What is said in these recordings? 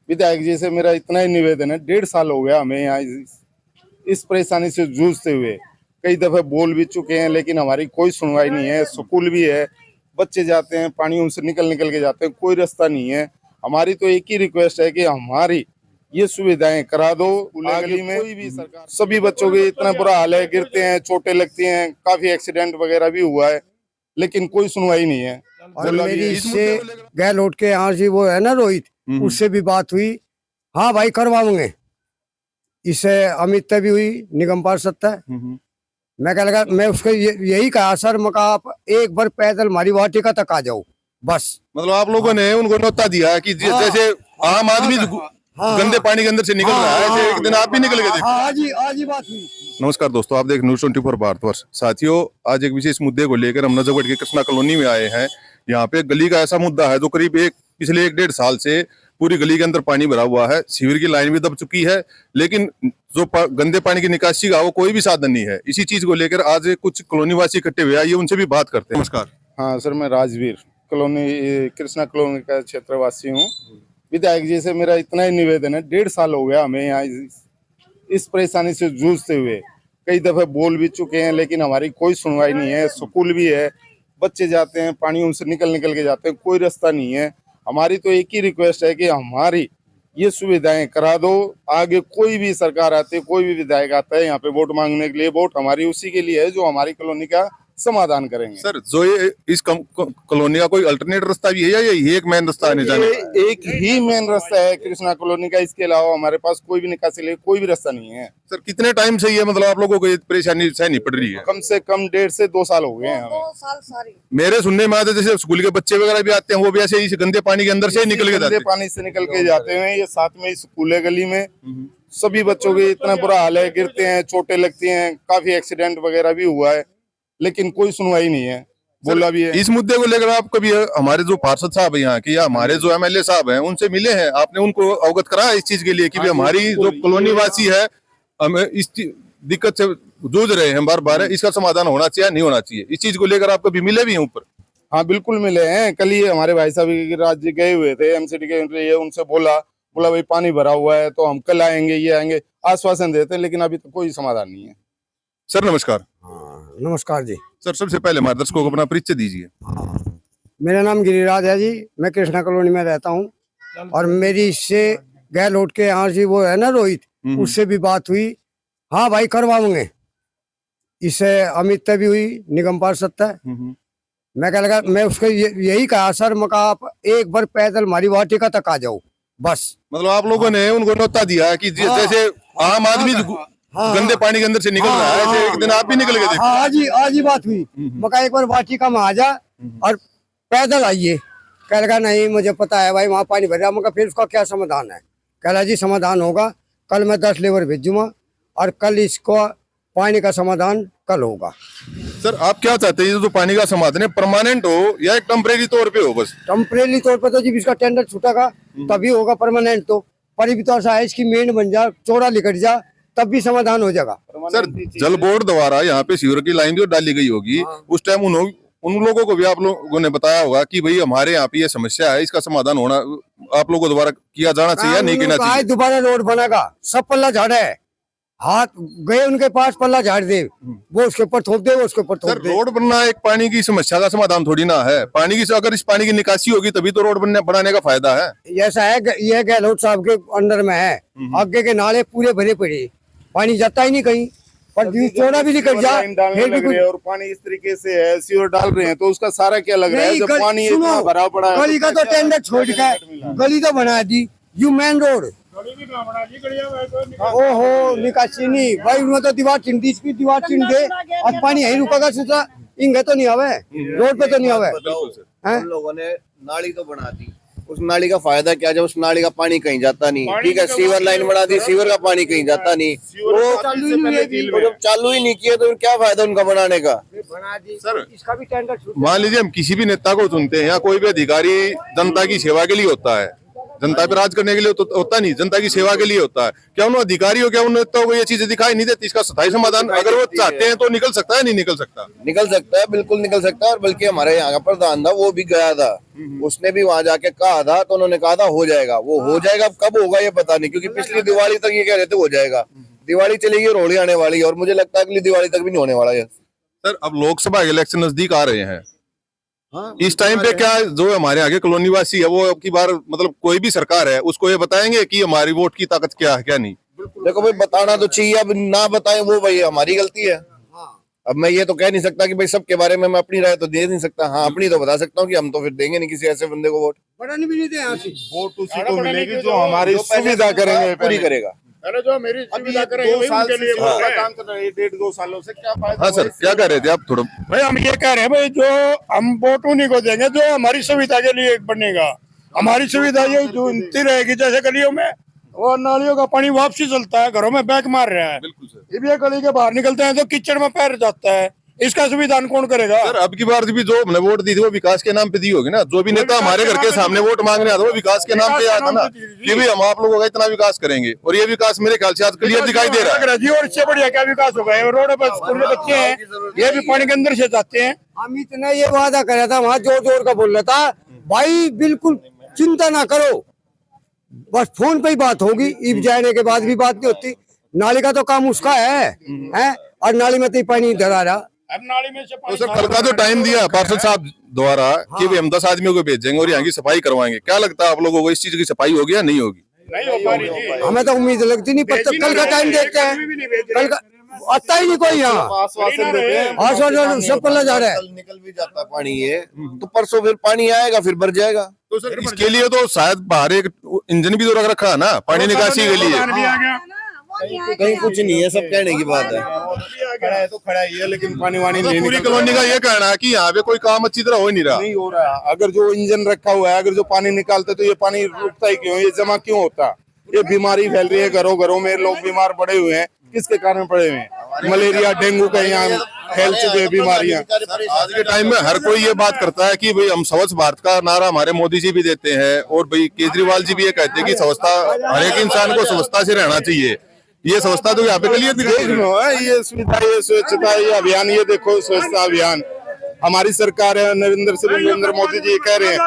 विधायक जी से मेरा इतना ही निवेदन है, 1.5 साल हो गया हमें यहाँ इस परेशानी से जूझते हुए। कई दफे बोल भी चुके हैं लेकिन हमारी कोई सुनवाई नहीं है। स्कूल भी है, बच्चे जाते हैं, पानी उनसे निकल निकल के जाते हैं, कोई रास्ता नहीं है। हमारी तो एक ही रिक्वेस्ट है कि हमारी ये सुविधाएं करा दो। गली में कोई भी सरकार, सभी बच्चों के इतना बुरा हाल है, गिरते हैं, चोटें लगती हैं, काफी एक्सीडेंट वगैरह भी हुआ है, लेकिन कोई सुनवाई नहीं है। और मेरी इससे गहलोत के यहाँ से वो है ना रोहित, उससे भी बात हुई। हाँ भाई करवाऊंगे। इससे अमित से भी हुई, निगम पार्षद है। मैं कह लगा, मैं उसको यही कहा सर, मैं कहा आप एक बार पैदल हमारी वाटिका तक आ जाओ बस। मतलब आप लोगों ने उनको न्योता दिया कि जैसे आम आदमी गंदे पानी के अंदर से निकल रहा है, ऐसे एक दिन आप भी निकल गए। आज ही बात हुई। नमस्कार दोस्तों, आप देख न्यूज़ 24 भारतवर्ष। साथियों, आज एक विशेष मुद्दे को लेकर हम नजफगढ़ के कृष्णा कॉलोनी में आए हैं। यहाँ पे गली का ऐसा मुद्दा है जो करीब पिछले 1-1.5 साल से पूरी गली के अंदर पानी भरा हुआ है। सीवर की लाइन भी दब चुकी है, लेकिन जो गंदे पानी की निकासी का वो कोई भी साधन नहीं है। इसी चीज को लेकर आज कुछ कॉलोनी वासी इकट्ठे हुए, आइए उनसे भी बात करते हैं। नमस्कार। हाँ सर, मैं राजवीर कॉलोनी, कृष्णा कॉलोनी का क्षेत्रवासी हूँ। विधायक जी से मेरा इतना ही निवेदन है, 1.5 साल हो गया हमें यहाँ इस परेशानी से जूझते हुए। कई दफे बोल भी चुके हैं लेकिन हमारी कोई सुनवाई नहीं है। स्कूल भी है, बच्चे जाते हैं, पानी उनसे निकल निकल के जाते हैं, कोई रास्ता नहीं है। हमारी तो एक ही रिक्वेस्ट है कि हमारी ये सुविधाएं करा दो। आगे कोई भी सरकार आती है, कोई भी विधायक आता है यहाँ पे वोट मांगने के लिए, वोट हमारी उसी के लिए है जो हमारी कॉलोनी का समाधान करेंगे। सर, जो ये इस कॉलोनी का कोई अल्टरनेट रास्ता भी है या ये एक मेन रास्ता आने जाने? एक ही मेन रास्ता है कृष्णा कॉलोनी का, इसके अलावा हमारे पास कोई भी निकासी के लिए कोई भी रास्ता नहीं है। सर, कितने टाइम से ये मतलब आप लोगों को ये परेशानी सहनी पड़ रही है? कम से कम 1.5 से 2 साल हो गए हैं हमें। 2 साल सारी। मेरे सुनने में आता है जैसे स्कूल के बच्चे वगैरह भी आते हैं, वो भी ऐसे इस गंदे पानी के अंदर से ही निकल के जाते हैं। पानी से निकल के जाते हैं। ये साथ में स्कूल है, गली में सभी बच्चों के इतना बुरा हाल है, गिरते हैं, चोटें लगती हैं, काफी एक्सीडेंट वगैरह भी हुआ है, लेकिन कोई सुनवाई नहीं है। बोला भी है। इस मुद्दे को लेकर आप कभी हमारे जो पार्षद साहब है यहाँ के या हमारे जो एमएलए साहब हैं उनसे मिले हैं? आपने उनको अवगत कराया इस चीज के लिए कि हमारी जो कॉलोनी वासी है हमें इस दिक्कत से जूझ रहे हैं बार बार, इसका समाधान होना चाहिए नहीं होना चाहिए? इस चीज को लेकर आप कभी मिले भी हैं ऊपर? हाँ बिल्कुल मिले हैं। कल ही हमारे भाई साहब राज्य गए हुए थे एमसीडी के, उनसे बोला भाई पानी भरा हुआ है तो हम कल आएंगे, ये आएंगे, आश्वासन देते हैं, लेकिन अभी तक कोई समाधान नहीं है। सर नमस्कार। नमस्कार जी। सर, सबसे पहले हमारे दर्शकों को अपना परिचय दीजिए। मेरा नाम गिरिराज है जी, मैं कृष्णा कॉलोनी में रहता हूँ। और मेरी इससे गहलोत के यहाँ से वो है ना रोहित, उससे भी बात हुई। हाँ भाई करवाऊंगे। इससे अमित से भी हुई, निगम पार्षद है। मैं कह लगा, मैं उसको यही कहा सर, मैं कहा आप एक बार पैदल हमारी वाटिका तक आ जाओ बस। मतलब आप लोगों ने उनको न्योता दिया कि जैसे आम आदमी गंदे पानी के अंदर से निकल रहा है, ऐसे एक दिन आप भी निकल गए। आज ही बात हुई। मैं कहा एक बार वाटिका में आ जा और पैदल आइए। कह लगा नहीं मुझे पता है भाई वहाँ पानी भर रहा। मैं कहा फिर उसका क्या समाधान है? कह रहा जी समाधान होगा, कल मैं 10 लेबर भेजूंगा और कल इसको पानी का समाधान कल होगा। सर, आप क्या चाहते हैं, जो पानी का समाधान है परमानेंट हो या एक टेम्परेरी तौर पे हो? बस टेम्परेरी तौर पर तो जब इसका टेंडर छूटेगा तभी होगा। परमानेंट तो पर भी तो ऐसा है, इसकी मेन बन जा, चौड़ा लिकट जा, तब भी समाधान हो जाएगा। सर, जल बोर्ड द्वारा यहाँ पे सीवर की लाइन जो डाली गई होगी, उस टाइम उन लोगों को भी आप लोगों ने बताया होगा कि भाई हमारे यहाँ पे ये समस्या है, इसका समाधान होना आप लोगों द्वारा किया जाना चाहिए, नहीं करना चाहिए? दोबारा रोड बनेगा, सब पल्ला झाड़ है, हाथ गए उनके पास, पल्ला झाड़ दे, वो उसके ऊपर थोप दे, वो उसके ऊपर थोप दे। रोड बनना एक पानी की समस्या का समाधान थोड़ी ना है। पानी की अगर इस पानी की निकासी होगी तभी तो रोड बनाने का फायदा है। ऐसा है, यह गहलोत साहब के अंडर में है। आगे के नाले पूरे भरे पड़े, पानी जाता ही नहीं कहीं, पर चौड़ा भी निकल जा और पानी इस तरीके से है, सीवर डाल रहे हैं तो उसका सारा क्या लग रहा है? जब पानी इतना भरा पड़ा है, गली का तो टेंडर छोड़ के गली तो बना दी, यू मेन रोड। ओहो निकासी नहीं भाई, उन्होंने तो दीवार चिन दी, इसकी दीवार चिन दे और पानी यही रुकेगा। सोचा इंगे तो नहीं आवे, रोड पे तो नहीं आवे। हम लोगों ने नाली तो बना दी, उस नाली का फायदा क्या जब उस नाली का पानी कहीं जाता नहीं? ठीक है, सीवर लाइन बना दी, सीवर का पानी कहीं जाता नहीं, वो जब चालू ही नहीं किया तो क्या फायदा उनका बनाने का? सर, इसका भी टेंडर मान लीजिए हम किसी भी नेता को चुनते हैं या कोई भी अधिकारी जनता की सेवा के लिए होता है, जनता पे राज करने के लिए तो होता नहीं, जनता की सेवा के लिए होता है। क्या उन अधिकारियों, क्या उन नेताओं को ये चीजें दिखाई नहीं देती? इसका स्थायी समाधान अगर वो चाहते हैं तो निकल सकता है, नहीं निकल सकता? निकल सकता है, बिल्कुल निकल सकता है। और बल्कि हमारे यहाँ का प्रधान था, वो भी गया था, उसने भी वहां जाके कहा था, तो उन्होंने कहा था हो जाएगा। वो हो जाएगा, अब कब होगा ये पता नहीं, क्योंकि पिछली दिवाली तक ये कह रहे थे हो जाएगा। दिवाली चलेगी और होली आने वाली है, और मुझे लगता है अगली दिवाली तक भी नहीं होने वाला है। सर, अब लोकसभा के इलेक्शन नजदीक आ रहे हैं, इस टाइम पे क्या जो हमारे आगे कॉलोनी वासी है वो अब की बार मतलब कोई भी सरकार है उसको ये बताएंगे कि हमारी वोट की ताकत क्या है क्या नहीं? देखो भाई, बताना तो चाहिए, अब ना बताएं वो भाई हमारी गलती है। अब मैं ये तो कह नहीं सकता कि भाई सबके बारे में मैं अपनी राय तो दे नहीं सकता। हाँ, अपनी तो बता सकता हूँ कि हम तो फिर देंगे नहीं किसी ऐसे बंदे को वोट। बढ़ाने भी नहीं दे यहाँ से। वोट उसी को मिलेगी जो हमारी सुविधा करेंगे, पूरी करेगा। जो मेरी सुविधा करेंगे वही उनके लिए वोट का काम कर रहे हैं। 1.5-2 सालों से क्या फायदा? हाँ सर, क्या कह रहे थे आप? थोड़ा भाई हम ये कह रहे हैं भाई, जो हम वोट उन्हीं को देंगे जो हमारी सुविधा के लिए बनेगा। हमारी सुविधा ये ढूंढती रहेगी, जैसे गलियों में और नालियों का पानी वापसी चलता है, घरों में बैक मार रहा है। बिल्कुल सर। ये भी गली के बाहर निकलते हैं तो कीचड़ में पैर जाता है, इसका संविधान कौन करेगा? सर, अब की बार भी जो हमने वोट दी थी वो विकास के नाम पे दी होगी ना। जो भी नेता हमारे घर के सामने वोट मांगने आता वो विकास के नाम पे आता ना कि भाई हम आप लोगों का इतना विकास करेंगे, और ये विकास मेरे ख्याल से आज क्लियर दिखाई दे रहा है जी। और इससे बढ़िया क्या विकास होगा? रोड पर स्कूल में बच्चे हैं, ये भी पानी के अंदर से जाते हैं। हम इतना ये वादा कर रहा था, वहाँ जोर जोर का बोल रहा था, भाई बिल्कुल चिंता ना करो, बस फोन पे ही बात होगी। ईब जाने के बाद भी बात नहीं होती। नाली का तो काम उसका है और नाली में तो पानी इधर आ रहा। अब नाली में से तो सर, कल का जो टाइम दिया पार्षद साहब द्वारा कि भाई हम 10 आदमियों को भेजेंगे और यहाँ की सफाई करवाएंगे, क्या लगता है आप लोगों को इस चीज की सफाई होगी या नहीं होगी? नहीं हो पा रही जी। हमें तो उम्मीद लगती नहीं, पर कल का टाइम देखते हैं। कल का आता ही नहीं कोई यहाँ, आश्वासन देते हैं। आश्वासन सब पल्ला जा रहा है। कल निकल भी जाता है पानी ये, तो परसों फिर पानी आएगा, फिर भर जाएगा। तो सर, इसके लिए तो शायद बाहर एक इंजन भी तो रख रखा है ना पानी निकासी के लिए। भी आ गया। कहीं कुछ नहीं है, सब कहने की बात है। खड़ा है तो खड़ा ही है, लेकिन पानी वानी तो नहीं पूरी निकल कॉलोनी का ये कहना है कि यहाँ पे कोई काम अच्छी तरह हो ही नहीं रहा। नहीं हो रहा। अगर जो इंजन रखा हुआ है, अगर जो पानी निकालते तो ये पानी रुकता ही क्यों? ये जमा क्यों होता? ये बीमारी फैल रही है, घरों घरों में लोग बीमार पड़े हुए हैं। किसके कारण पड़े हुए हैं? मलेरिया, डेंगू का यहाँ फैल चुके हैं बीमारियां। आज के टाइम में हर कोई ये बात करता है कि भाई हम स्वच्छ भारत का नारा हमारे मोदी जी भी देते हैं, और भाई केजरीवाल जी भी ये कहते हैं कि स्वच्छता, हर एक इंसान को स्वच्छता से रहना चाहिए। ये स्वच्छता तो यहाँ पे कल देख लो, ये सुविधा, ये स्वच्छता, ये अभियान, ये देखो स्वच्छता अभियान हमारी सरकार है, नरेंद्र मोदी जी कह रहे हैं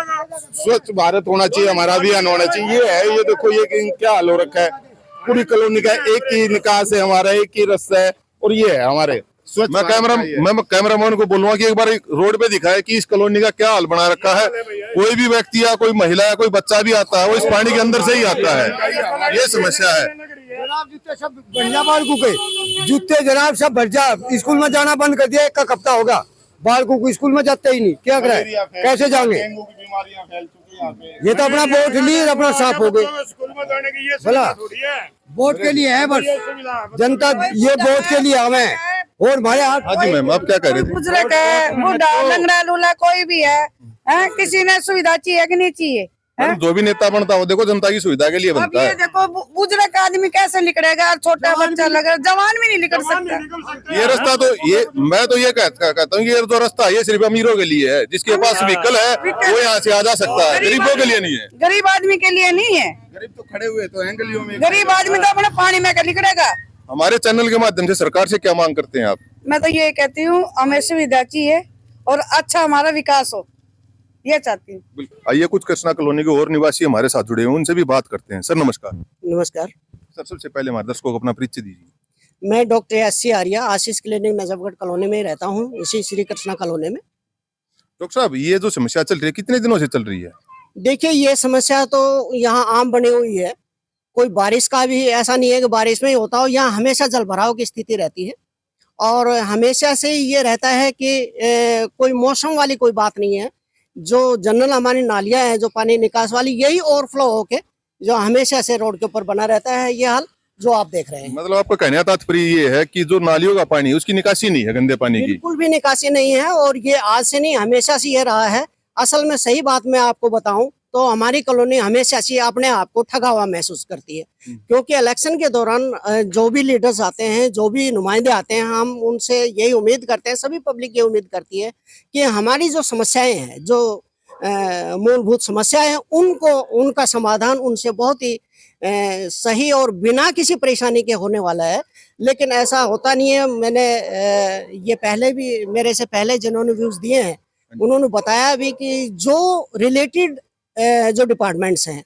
स्वच्छ भारत होना चाहिए, हमारा अभियान होना चाहिए। ये है, ये देखो ये क्या हाल हो रखा है। पूरी कॉलोनी का एक ही निकास है हमारा, एक ही रास्ता है, और ये है हमारे स्वच्छ। मैं कैमरामैन को बोलूंगा कि एक बार रोड पे दिखाए कि इस कॉलोनी का क्या हाल बना रखा है। कोई भी व्यक्ति या कोई महिला या कोई बच्चा भी आता है वो इस पानी के अंदर से ही आता है। ये समस्या है। जनाब जूते सब बढ़िया बालकू के जूते जनाब सब भरजा, स्कूल में जाना बंद कर दिया। एक हफ्ता होगा बालकू को स्कूल में जाते ही नहीं। क्या करे, कैसे जाएंगे? डेंगू की बीमारियां फैल चुकी हैं यहाँ पे। ये तो अपना वोट लिए अपना साफ हो गए। स्कूल में जाने की ये भला सुविधा थोड़ी है। वोट के लिए है, बस जनता ये वोट के लिए हमें। और हमारे हाथ हाँ जी मैम, आप क्या कह रहे थे? बुजुर्ग है, बूढ़ा, लंगड़ा लूला कोई भी है, किसी ने सुविधा चाहिए कि नहीं चाहिए? जो भी नेता बनता हो देखो जनता की सुविधा के लिए अब बनता ये है। देखो बुजुर्ग आदमी कैसे निकलेगा, छोटा बच्चा लगा, जवान भी नहीं निकल सकता। ये रास्ता तो ये मैं तो ये कहता हूँ कि ये जो रास्ता है ये सिर्फ अमीरों के लिए है, जिसके पास व्हीकल है वो यहाँ से आ जा सकता है, गरीबों के लिए नहीं है। गरीब आदमी के लिए नहीं है। गरीब तो खड़े हुए तो हैं गलियों में। गरीब आदमी तो अपने पानी में निकलेगा। हमारे चैनल के माध्यम से सरकार से क्या मांग करते हैं आप? मैं तो ये कहती हूँ हमें सुविधा चाहिए और अच्छा हमारा विकास हो, ये चाहती हूँ। आइए कुछ कृष्णा कॉलोनी के और निवासी हमारे साथ जुड़े हैं, उनसे भी बात करते हैं। सर नमस्कार। नमस्कार, सर सबसे पहले हमारे दर्शकों को अपना परिचय दीजिए। मैं डॉक्टर एस.सी. आर्या आशीष क्लिनिक नजफगढ़ कॉलोनी में रहता हूँ, इसी श्री कृष्णा कॉलोनी में। डॉक्टर साहब, ये जो समस्या चल रही है कितने दिनों से चल रही है? देखिए, ये समस्या तो यहाँ आम बनी हुई है। कोई बारिश का भी ऐसा नहीं है कि बारिश में ही होता हो, यहाँ हमेशा जल भराव की स्थिति रहती है। और हमेशा से ये रहता है कि कोई मौसम वाली कोई बात नहीं है। जो जनरल हमारी नालियाँ हैं, जो पानी निकास वाली, यही ओवरफ्लो होके जो हमेशा से रोड के ऊपर बना रहता है, ये हाल जो आप देख रहे हैं। मतलब आपका कहने का तात्पर्य ये है कि जो नालियों का पानी है उसकी निकासी नहीं है, गंदे पानी की बिल्कुल भी निकासी नहीं है। और ये आज से नहीं, हमेशा से ये रहा है। असल में सही बात मैं आपको बताऊं तो हमारी कॉलोनी हमेशा से अपने आप को ठगा हुआ महसूस करती है, क्योंकि इलेक्शन के दौरान जो भी लीडर्स आते हैं, जो भी नुमाइंदे आते हैं, हम उनसे यही उम्मीद करते हैं, सभी पब्लिक ये उम्मीद करती है कि हमारी जो समस्याएं हैं, जो मूलभूत समस्या है उनको उनका समाधान उनसे बहुत ही सही और बिना किसी परेशानी के होने वाला है। लेकिन ऐसा होता नहीं है। मैंने ये पहले भी मेरे से पहले जिन्होंने व्यूज दिए हैं उन्होंने बताया भी कि जो रिलेटेड जो डिपार्टमेंट्स हैं,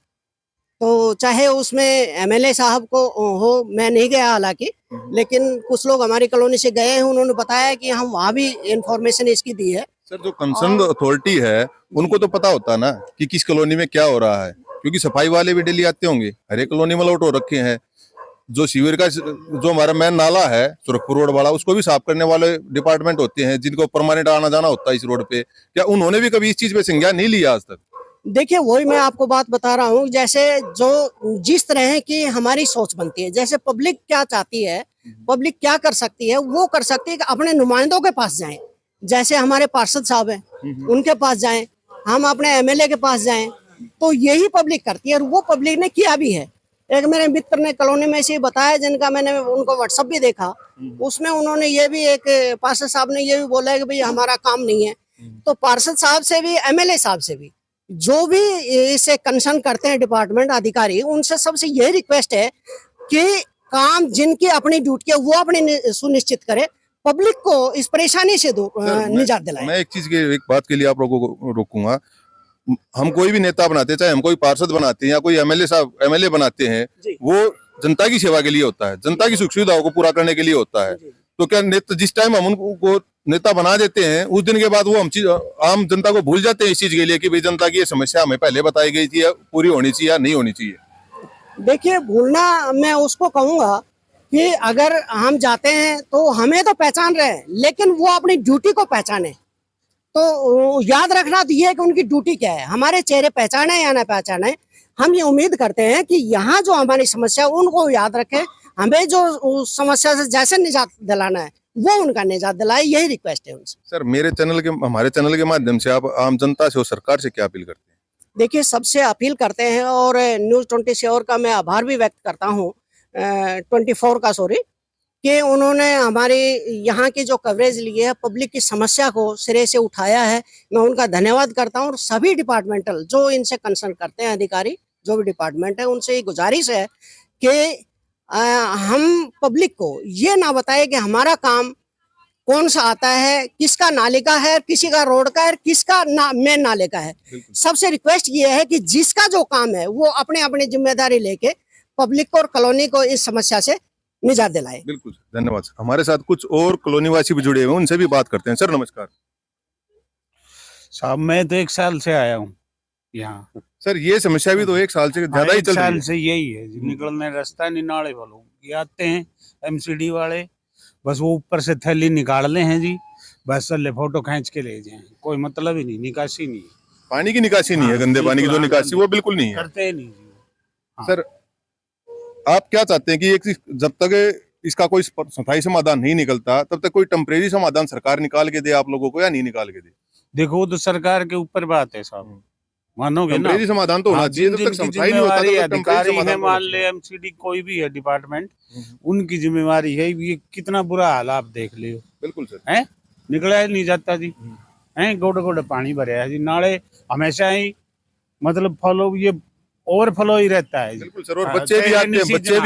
तो चाहे उसमें एमएलए साहब को हो, मैं नहीं गया हालांकि, लेकिन कुछ लोग हमारी कॉलोनी से गए हैं, उन्होंने बताया कि हम वहाँ भी इंफॉर्मेशन इसकी दी है। सर, जो कंसर्न अथॉरिटी है उनको तो पता होता ना कि किस कॉलोनी में क्या हो रहा है, क्योंकि सफाई वाले भी डेली आते होंगे। हर एक कॉलोनी में लौट हो रखे हैं। जो सीवर का जो हमारा मेन नाला है सुरखपुर रोड वाला, उसको भी साफ करने वाले डिपार्टमेंट होते हैं जिनको परमानेंट आना जाना होता है इस रोड पे। क्या उन्होंने भी कभी इस चीज पे संज्ञान नहीं लिया आज तक? देखिए, वही मैं आपको बात बता रहा हूँ। जैसे जो जिस तरह की हमारी सोच बनती है, जैसे पब्लिक क्या चाहती है, पब्लिक क्या कर सकती है, वो कर सकती है कि अपने नुमाइंदों के पास जाएं। जैसे हमारे पार्षद साहब हैं उनके पास जाएं, हम अपने एमएलए के पास जाएं, तो यही पब्लिक करती है और वो पब्लिक ने किया भी है। एक मेरे मित्र ने कॉलोनी में से बताया, जिनका मैंने उनको व्हाट्सएप भी देखा, उसमें उन्होंने ये भी, एक पार्षद साहब ने ये भी बोला है कि भाई हमारा काम नहीं है। तो पार्षद साहब से भी, एमएलए साहब से भी, जो भी इसे कंसर्न करते हैं डिपार्टमेंट अधिकारी, उनसे सबसे यही रिक्वेस्ट है कि काम जिनकी अपनी ड्यूटी है वो अपनी सुनिश्चित करे, पब्लिक को इस परेशानी से निजात दिलाए। मैं एक चीज के, एक बात के लिए आप लोगों को रोकूंगा। हम कोई भी नेता बनाते हैं, चाहे हम कोई पार्षद बनाते हैं या कोई एमएलए बनाते हैं, वो जनता की सेवा के लिए होता है, जनता की सुख सुविधाओं को पूरा करने के लिए होता है। तो क्या नेता, जिस टाइम हम उनको नेता बना देते हैं, उस दिन के बाद वो आम जनता को भूल जाते हैं इस चीज के लिए कि भाई जनता की ये समस्या हमें पहले बताई गई थी, या पूरी होनी चाहिए या नहीं होनी चाहिए? देखिए, भूलना मैं उसको कहूंगा कि अगर हम जाते हैं तो हमें तो पहचान रहे हैं, लेकिन वो अपनी ड्यूटी को पहचाने। तो याद रखना तो ये है कि उनकी ड्यूटी क्या है। हमारे चेहरे पहचाने या ना पहचाने, हम ये उम्मीद करते हैं कि यहाँ जो हमारी समस्या उनको याद रखें, हमें जो उस समस्या से जैसे निजात दिलाना है वो उनका निजात दिलाए, यही रिक्वेस्ट है उनसे। सर, हमारे चैनल के माध्यम से आप आम जनता से और सरकार से क्या अपील करते हैं? देखिए, सबसे अपील करते हैं और न्यूज़ 24 का मैं आभार भी व्यक्त करता हूँ, 24 का सॉरी, कि उन्होंने हमारी यहाँ की जो कवरेज ली है, पब्लिक की समस्या को सिरे से उठाया है। मैं उनका धन्यवाद करता हूँ। और सभी डिपार्टमेंटल जो इनसे कंसर्न करते हैं, अधिकारी जो भी डिपार्टमेंट है, उनसे ये गुजारिश है कि हम पब्लिक को ये ना बताए कि हमारा काम कौन सा आता है, किसका नाले का है, किसी का रोड का है, किसका मेन नाले का है। सबसे रिक्वेस्ट ये है कि जिसका जो काम है वो अपने अपनी जिम्मेदारी लेके पब्लिक को और कॉलोनी को इस समस्या से निजात दिलाए। बिल्कुल, धन्यवाद। हमारे साथ कुछ और कॉलोनी वासी भी जुड़े हुए हैं, उनसे भी बात करते हैं। सर, नमस्कार। साहब, मैं तो 1 साल से आया हूँ यहाँ। सर, ये समस्या भी तो 1 साल से ज्यादा ही चल रही है। 1 साल से यही है, निकलने रास्ता नहीं, नाले वालों ये आते हैं एमसीडी वाले, बस वो ऊपर से थैली निकाल ले हैं जी, बस ले फोटो खींच के ले जाए, कोई मतलब ही नहीं, निकासी नहीं है। पानी की निकासी नहीं है, गंदे पानी की जो निकासी वो बिल्कुल नहीं है, करते नहीं जी। सर, आप क्या चाहते हैं कि जब तक इसका कोई स्थायी समाधान नहीं निकलता, तब तक कोई टेम्परेरी समाधान सरकार निकाल के दे आप लोगों को, या नहीं निकाल के दे? देखो, वो तो सरकार के ऊपर बात है साहब, मानोगे ना। टेम्परेरी समाधान तो होना चाहिए, जब तक स्थायी नहीं होता तब तक अधिकारी है, मान ले एमसीडी कोई भी है डिपार्टमेंट, उनकी जिम्मेवारी है। ये कितना बुरा हाल आप देख लियो। बिल्कुल सर, है निकला ही नहीं जाता जी, है गोडे गोडे पानी भरे है जी, नाले हमेशा ही मतलब फॉलो, ये ओवरफ्लो ही रहता है। बिल्कुल सर, और बच्चे भी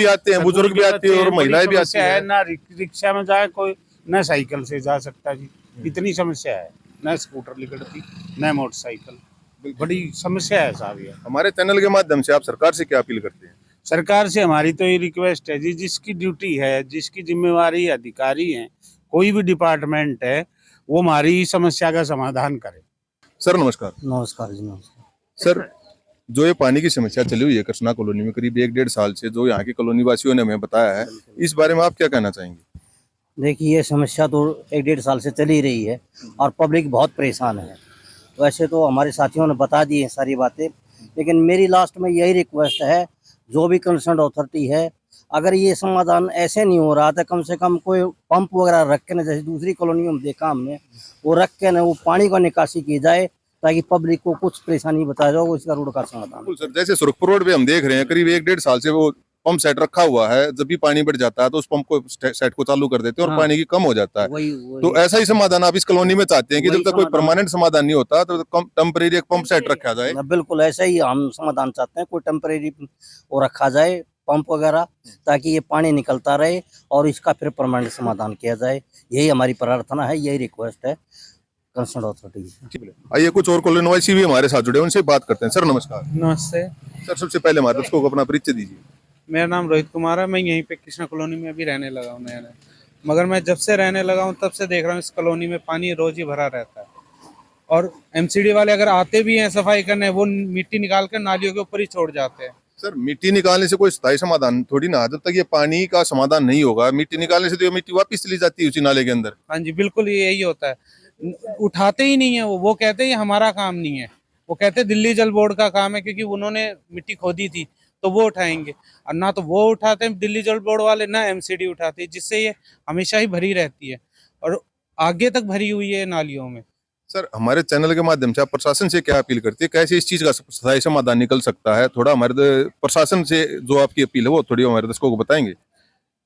आते हैं, बुजुर्ग भी आते हैं और महिलाएं भी आती हैं। ना रिक्शा में जाए कोई, ना साइकिल से जा सकता जी, इतनी समस्या है, ना स्कूटर निकलती, ना मोटरसाइकिल, बड़ी समस्या है साहब ये। हमारे चैनल के माध्यम से आप सरकार से क्या अपील करते हैं? सरकार से हमारी तो ये रिक्वेस्ट है जी, जिसकी ड्यूटी है, जिसकी जिम्मेवारी अधिकारी है, कोई भी डिपार्टमेंट है, वो हमारी समस्या का समाधान करे। सर, नमस्कार। नमस्कार जी, नमस्कार। सर, जो ये पानी की समस्या चली हुई है कृष्णा कॉलोनी में करीब 1-1.5 साल से, जो यहाँ के कॉलोनी वासियों ने हमें बताया है, इस बारे में आप क्या कहना चाहेंगे? देखिए, ये समस्या तो 1-1.5 साल से चली रही है और पब्लिक बहुत परेशान है। वैसे तो हमारे साथियों ने बता दी हैं सारी बातें, लेकिन मेरी लास्ट में यही रिक्वेस्ट है, जो भी कंसर्न अथॉरिटी है, अगर ये समाधान ऐसे नहीं हो रहा तो कम से कम कोई पंप वगैरह रख के ना, जैसे दूसरी कॉलोनियों में देखा हमने, वो रख के ना वो पानी का निकासी की जाए, ताकि पब्लिक को कुछ परेशानी बताया जाए, इसका रोड का समाधान। सर, जैसे सुरखपुर रोड पे हम देख रहे हैं करीब 1-1.5 साल से वो पंप सेट रखा हुआ है, जब भी पानी बढ़ जाता है तो उस पंप को सेट को चालू कर देते हैं और हाँ। पानी की कम हो जाता है। वही तो ऐसा ही समाधान आप इस कॉलोनी में चाहते हैं कि वही जब तक कोई समाधान। परमानेंट समाधान नहीं होता तो टेम्परेरी एक पंप सेट रखा जाए। बिल्कुल ऐसा ही हम समाधान चाहते हैं, कोई टेम्परेरी वो रखा जाए पंप वगैरह, ताकि ये पानी निकलता रहे और इसका फिर परमानेंट समाधान किया जाए। यही हमारी प्रार्थना है, यही रिक्वेस्ट है कंसर्न अथॉरिटी। आइए कुछ और कॉलोनी वासी भी हमारे साथ जुड़े, उनसे बात करते हैं। सर नमस्कार। नमस्ते, सर सबसे पहले हमारे दर्शकों को अपना परिचय दीजिए। मेरा नाम रोहित कुमार है। मैं यहीं पे कृष्णा कॉलोनी में अभी रहने लगा हूँ नया, मगर मैं जब से रहने लगा हूँ तब से देख रहा हूँ इस कॉलोनी में पानी रोज ही भरा रहता है। और एमसीडी वाले अगर आते भी हैं सफाई करने, वो मिट्टी निकाल कर नालियों के ऊपर ही छोड़ जाते हैं। सर मिट्टी निकालने से कोई स्थायी समाधान थोड़ी ना, जब तक ये पानी का समाधान नहीं होगा, मिट्टी निकालने से तो ये मिट्टी वापस चली जाती है उसी नाले के अंदर। हाँ जी बिल्कुल, ये यही होता है। उठाते ही नहीं है वो कहते हैं ये हमारा काम नहीं है। वो कहते हैं दिल्ली जल बोर्ड का काम है, क्योंकि उन्होंने मिट्टी खोदी थी तो वो उठाएंगे। और ना तो वो उठाते हैं दिल्ली जल बोर्ड वाले, ना एमसीडी उठाती है, जिससे ये हमेशा ही भरी रहती है और आगे तक भरी हुई है नालियों में। सर हमारे चैनल के माध्यम से आप प्रशासन से क्या अपील करती है, कैसे इस चीज का स्थायी समाधान निकल सकता है? थोड़ा हमारे प्रशासन से जो आपकी अपील है वो थोड़ी हमारे दर्शकों को बताएंगे।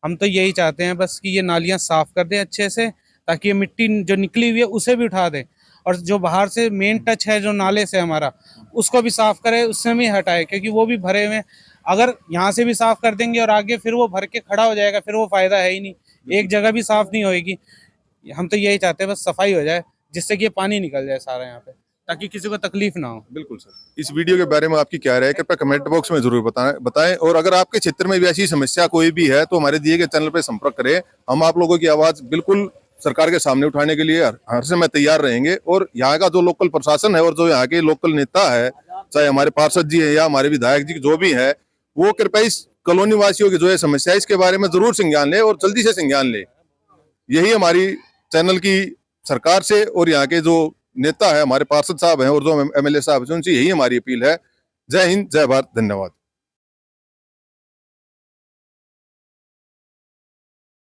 हम तो यही चाहते हैं बस कि ये नालियां साफ कर दें अच्छे से, ताकि ये मिट्टी जो निकली हुई है उसे भी उठा दें, और जो बाहर से मेन टच है जो नाले से हमारा, उसको भी साफ करे, उससे भी हटाए, क्योंकि वो भी भरे हुए हैं। अगर यहाँ से भी साफ कर देंगे और आगे फिर वो भर के खड़ा हो जाएगा, फिर वो फायदा है ही नहीं, एक जगह भी साफ नहीं होएगी। हम तो यही चाहते हैं बस सफाई हो जाए, जिससे कि ये पानी निकल जाए सारा यहाँ पे, ताकि किसी को तकलीफ ना हो। बिल्कुल सर, इस वीडियो के बारे में आपकी क्या राय है कृपया कमेंट बॉक्स में जरूर बताएं। और अगर आपके क्षेत्र में भी ऐसी समस्या कोई भी है तो हमारे दिए गए चैनल पर संपर्क करें। हम आप लोगों की आवाज बिल्कुल सरकार के सामने उठाने के लिए हर समय तैयार रहेंगे। और यहाँ का जो लोकल प्रशासन है और जो यहाँ के लोकल नेता है, चाहे हमारे पार्षद जी है या हमारे विधायक जी जो भी है, वो कृपया इस कॉलोनी वासियों की जो है समस्या, इसके बारे में जरूर संज्ञान ले और जल्दी से संज्ञान ले। यही हमारी चैनल की सरकार से और यहाँ के जो नेता है, हमारे पार्षद साहब हैं और जो एमएलए साहब हैं, उनसे यही हमारी अपील है। जय हिंद, जय भारत, धन्यवाद।